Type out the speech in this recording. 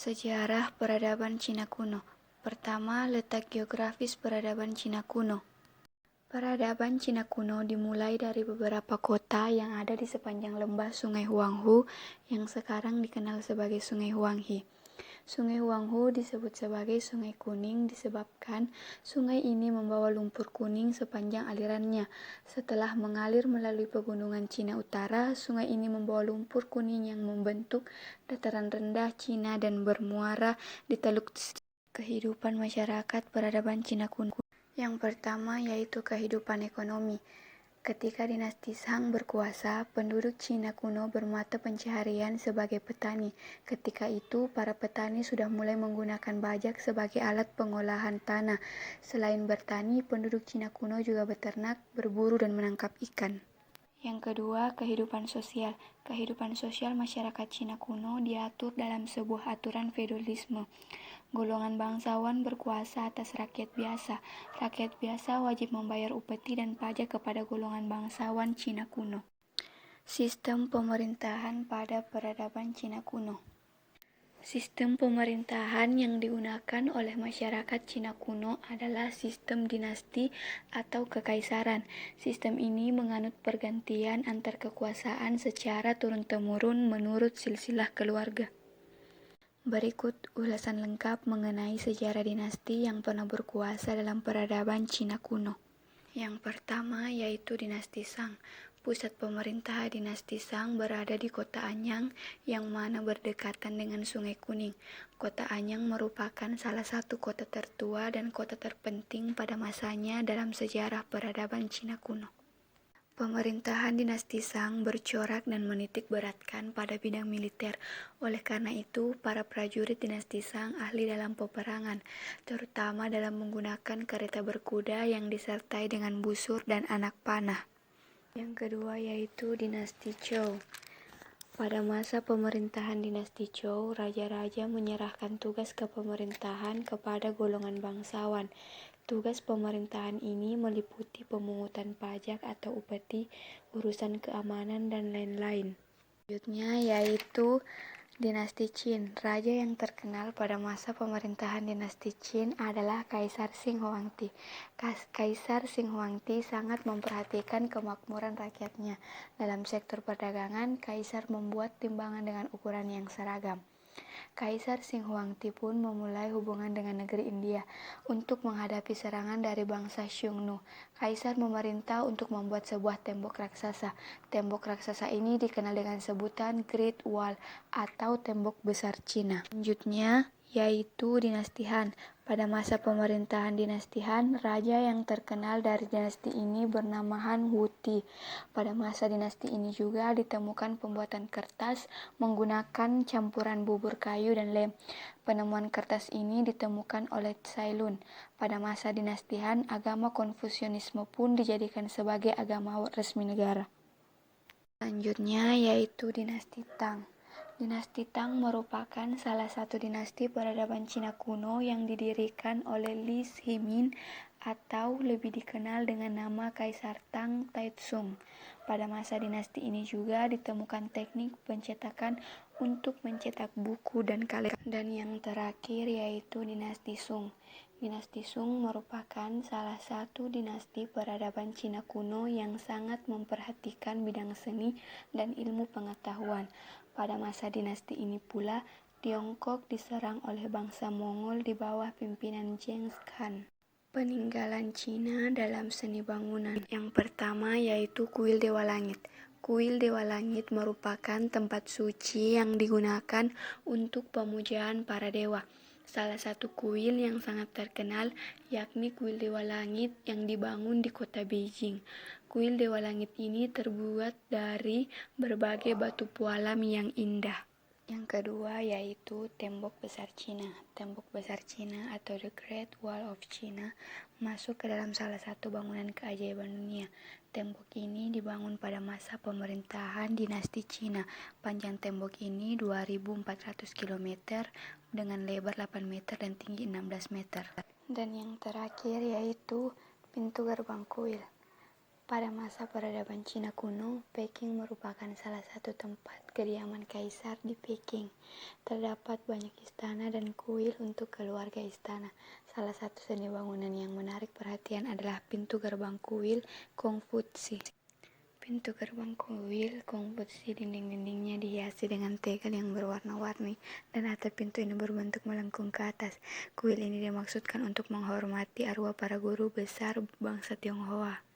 Sejarah peradaban Cina kuno. Pertama, letak geografis peradaban Cina kuno. Peradaban Cina kuno dimulai dari beberapa kota yang ada di sepanjang lembah Sungai Huanghu yang sekarang dikenal sebagai Sungai Huanghe. Sungai Huanghu disebut sebagai Sungai Kuning disebabkan sungai ini membawa lumpur kuning sepanjang alirannya. Setelah mengalir melalui pegunungan Cina Utara, sungai ini membawa lumpur kuning yang membentuk dataran rendah Cina dan bermuara di Teluk. Kehidupan masyarakat peradaban Cina kuno. Yang pertama yaitu kehidupan ekonomi. Ketika dinasti Shang berkuasa, penduduk Cina kuno bermata pencaharian sebagai petani. Ketika itu, para petani sudah mulai menggunakan bajak sebagai alat pengolahan tanah. Selain bertani, penduduk Cina kuno juga beternak, berburu, dan menangkap ikan. Yang kedua, kehidupan sosial. Kehidupan sosial masyarakat Cina kuno diatur dalam sebuah aturan feodalisme. Golongan bangsawan berkuasa atas rakyat biasa. Rakyat biasa wajib membayar upeti dan pajak kepada golongan bangsawan Cina kuno. Sistem pemerintahan pada peradaban Cina kuno. Sistem pemerintahan yang digunakan oleh masyarakat Cina kuno adalah sistem dinasti atau kekaisaran. Sistem ini menganut pergantian antar kekuasaan secara turun-temurun menurut silsilah keluarga. Berikut ulasan lengkap mengenai sejarah dinasti yang pernah berkuasa dalam peradaban Cina kuno. Yang pertama yaitu dinasti Shang. Pusat pemerintah dinasti Shang berada di kota Anyang yang mana berdekatan dengan Sungai Kuning. Kota Anyang merupakan salah satu kota tertua dan kota terpenting pada masanya dalam sejarah peradaban Cina kuno. Pemerintahan dinasti Shang bercorak dan menitik beratkan pada bidang militer. Oleh karena itu, para prajurit dinasti Shang ahli dalam peperangan, terutama dalam menggunakan kereta berkuda yang disertai dengan busur dan anak panah. Yang kedua yaitu dinasti Zhou. Pada masa pemerintahan dinasti Zhou, raja-raja menyerahkan tugas kepemerintahan kepada golongan bangsawan. Tugas pemerintahan ini meliputi pemungutan pajak atau upeti, urusan keamanan, dan lain-lain. Selanjutnya yaitu dinasti Qin. Raja yang terkenal pada masa pemerintahan dinasti Qin adalah Kaisar Qin Huangdi. Kaisar Qin Huangdi sangat memperhatikan kemakmuran rakyatnya. Dalam sektor perdagangan, Kaisar membuat timbangan dengan ukuran yang seragam. Kaisar Qin Huangdi pun memulai hubungan dengan negeri India untuk menghadapi serangan dari bangsa Xiongnu. Kaisar memerintah untuk membuat sebuah tembok raksasa. Tembok raksasa ini dikenal dengan sebutan Great Wall atau tembok besar Cina. Selanjutnya yaitu dinasti Han. Pada masa pemerintahan dinasti Han, raja yang terkenal dari dinasti ini bernama Han Wuti. Pada masa dinasti ini juga ditemukan pembuatan kertas menggunakan campuran bubur kayu dan lem. Penemuan kertas ini ditemukan oleh Cailun. Pada masa dinasti Han, agama Konfusianisme pun dijadikan sebagai agama resmi negara. Selanjutnya yaitu dinasti Tang. Dinasti Tang merupakan salah satu dinasti peradaban Cina kuno yang didirikan oleh Li Shimin atau lebih dikenal dengan nama Kaisar Tang Taizong. Pada masa dinasti ini juga ditemukan teknik pencetakan untuk mencetak buku dan kalender. Dan yang terakhir yaitu dinasti Sung. Dinasti Sung merupakan salah satu dinasti peradaban Cina kuno yang sangat memperhatikan bidang seni dan ilmu pengetahuan. Pada masa dinasti ini pula, Tiongkok diserang oleh bangsa Mongol di bawah pimpinan Genghis Khan. Peninggalan Cina dalam seni bangunan. Yang pertama yaitu Kuil Dewa Langit. Kuil Dewa Langit merupakan tempat suci yang digunakan untuk pemujaan para dewa. Salah satu kuil yang sangat terkenal yakni Kuil Dewa Langit yang dibangun di kota Beijing. Kuil Dewa Langit ini terbuat dari berbagai batu pualam yang indah. Yang kedua yaitu Tembok Besar Cina. Tembok Besar Cina atau The Great Wall of China masuk ke dalam salah satu bangunan keajaiban dunia. Tembok ini dibangun pada masa pemerintahan dinasti Cina. Panjang tembok ini 2.400 km dengan lebar 8 meter dan tinggi 16 meter. Dan yang terakhir yaitu pintu gerbang kuil. Pada masa peradaban Cina kuno, Peking merupakan salah satu tempat kediaman kaisar di Peking. Terdapat banyak istana dan kuil untuk keluarga istana. Salah satu seni bangunan yang menarik perhatian adalah pintu gerbang kuil Kongfuzi. Pintu gerbang kuil Kongfuzi dinding-dindingnya dihiasi dengan tegel yang berwarna-warni dan atap pintu ini berbentuk melengkung ke atas. Kuil ini dimaksudkan untuk menghormati arwah para guru besar bangsa Tionghoa.